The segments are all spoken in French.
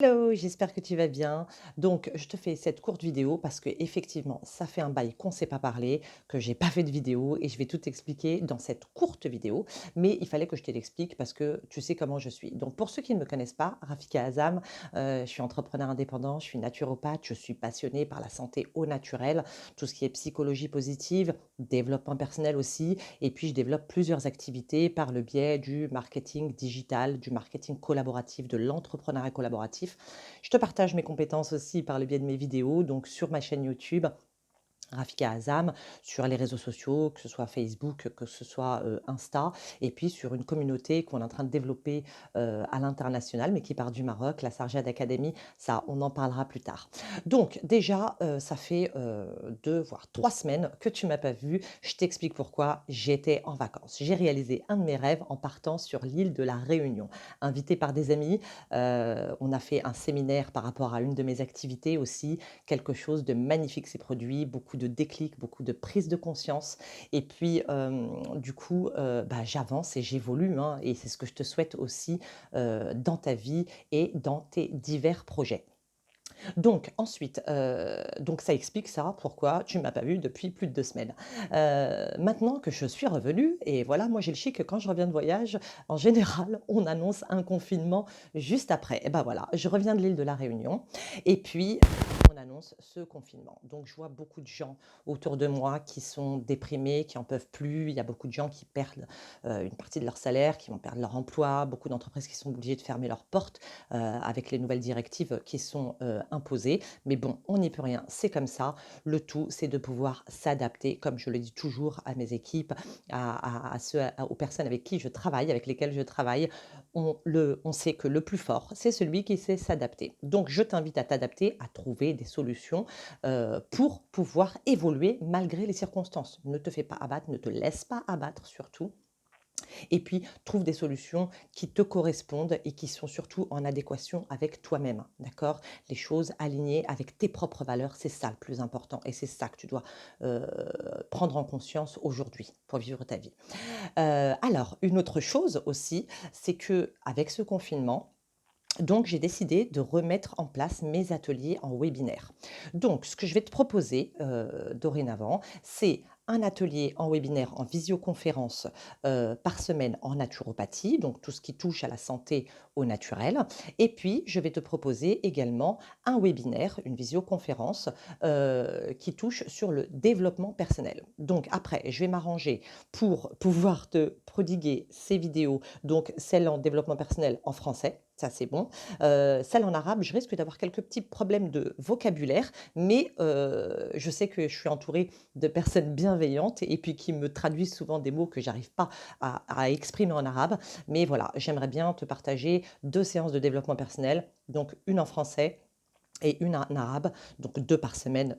Hello, j'espère que tu vas bien. Donc, je te fais cette courte vidéo parce que effectivement, ça fait un bail qu'on ne s'est pas parlé, que j'ai pas fait de vidéo et je vais tout expliquer dans cette courte vidéo. Mais il fallait que je te l'explique parce que tu sais comment je suis. Donc, pour ceux qui ne me connaissent pas, Rafika Azam, je suis entrepreneur indépendant, je suis naturopathe, je suis passionnée par la santé au naturel, tout ce qui est psychologie positive, développement personnel aussi. Et puis, je développe plusieurs activités par le biais du marketing digital, du marketing collaboratif, de l'entrepreneuriat collaboratif. Je te partage mes compétences aussi par le biais de mes vidéos, donc sur ma chaîne YouTube, Rafika Azam, sur les réseaux sociaux, que ce soit Facebook, que ce soit Insta, et puis sur une communauté qu'on est en train de développer à l'international, mais qui part du Maroc, la Sarjad Academy, ça on en parlera plus tard. Donc déjà, ça fait 2 voire 3 semaines que tu m'as pas vue. Je t'explique pourquoi. J'étais en vacances. J'ai réalisé un de mes rêves en partant sur l'île de la Réunion. Invitée par des amis, on a fait un séminaire par rapport à une de mes activités aussi, quelque chose de magnifique s'est produit, beaucoup de déclics, beaucoup de prise de conscience et puis, du coup, bah, j'avance et j'évolue, hein, et c'est ce que je te souhaite aussi, dans ta vie et dans tes divers projets. Donc ensuite, donc ça explique ça, pourquoi tu ne m'as pas vu depuis plus de 2 semaines. Maintenant que je suis revenue et voilà, moi j'ai le chic que quand je reviens de voyage, en général, on annonce un confinement juste après. Et ben voilà, je reviens de l'île de la Réunion et puis on annonce ce confinement. Donc je vois beaucoup de gens autour de moi qui sont déprimés, qui en peuvent plus. Il y a beaucoup de gens qui perdent, une partie de leur salaire, qui vont perdre leur emploi, beaucoup d'entreprises qui sont obligées de fermer leurs portes avec les nouvelles directives qui sont imposées. Mais bon, on n'y peut rien, c'est comme ça. Le tout, c'est de pouvoir s'adapter, comme je le dis toujours à mes équipes, aux personnes avec qui je travaille, avec lesquelles je travaille. On sait que le plus fort, c'est celui qui sait s'adapter. Donc, je t'invite à t'adapter, à trouver des solutions pour pouvoir évoluer malgré les circonstances. Ne te fais pas abattre, ne te laisse pas abattre surtout et puis trouve des solutions qui te correspondent et qui sont surtout en adéquation avec toi-même, d'accord? Les choses alignées avec tes propres valeurs, c'est ça le plus important et c'est ça que tu dois euh, prendre en conscience aujourd'hui pour vivre ta vie. Alors, une autre chose aussi, c'est que avec ce confinement, donc, j'ai décidé de remettre en place mes ateliers en webinaire. Donc, ce que je vais te proposer dorénavant, c'est un atelier en webinaire, en visioconférence par semaine en naturopathie, donc tout ce qui touche à la santé au naturel. Et puis, je vais te proposer également un webinaire, une visioconférence qui touche sur le développement personnel. Donc, après, je vais m'arranger pour pouvoir te prodiguer ces vidéos, donc celle en développement personnel en français, ça c'est bon. Celle en arabe, je risque d'avoir quelques petits problèmes de vocabulaire, mais je sais que je suis entourée de personnes bienveillantes et puis qui me traduisent souvent des mots que j'arrive pas à exprimer en arabe. Mais voilà, j'aimerais bien te partager 2 séances de développement personnel, donc une en français et une en arabe, donc 2 par semaine,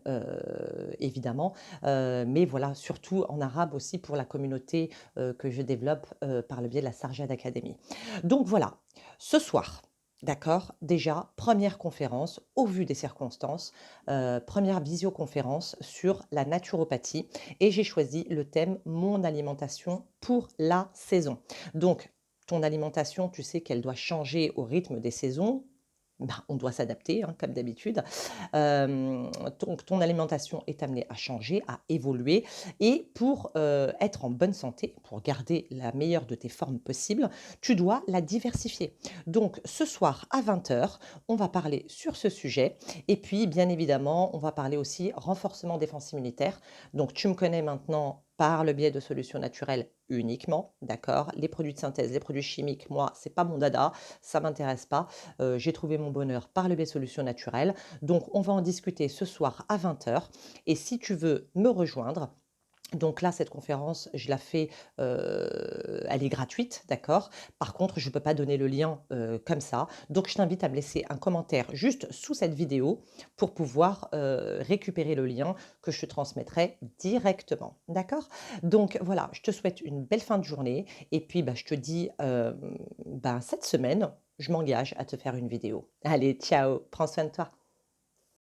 évidemment. Mais voilà, surtout en arabe aussi pour la communauté, que je développe, par le biais de la Sarjad Academy. Donc voilà, ce soir, d'accord, déjà première conférence au vu des circonstances, 1re visioconférence sur la naturopathie et j'ai choisi le thème «Mon alimentation pour la saison». Donc ton alimentation, tu sais qu'elle doit changer au rythme des saisons. Ben, on doit s'adapter, hein, comme d'habitude. Hem, donc ton alimentation est amenée à changer, à évoluer et pour, être en bonne santé, pour garder la meilleure de tes formes possibles, tu dois la diversifier. Donc ce soir à 20 h, on va parler sur ce sujet et puis bien évidemment, on va parler aussi renforcement défense immunitaire. Donc tu me connais maintenant par le biais de solutions naturelles uniquement, d'accord? Les produits de synthèse, les produits chimiques, moi, c'est pas mon dada, ça m'intéresse pas. J'ai trouvé mon bonheur par le biais de solutions naturelles. Donc on va en discuter ce soir à 20 h et si tu veux me rejoindre, donc là, cette conférence, je la fais, elle est gratuite, d'accord? Par contre, je ne peux pas donner le lien, comme ça. Donc je t'invite à me laisser un commentaire juste sous cette vidéo pour pouvoir, récupérer le lien que je te transmettrai directement, d'accord? Donc voilà, je te souhaite une belle fin de journée et puis, bah, je te dis, ben, cette semaine, je m'engage à te faire une vidéo. Allez, ciao, prends soin de toi.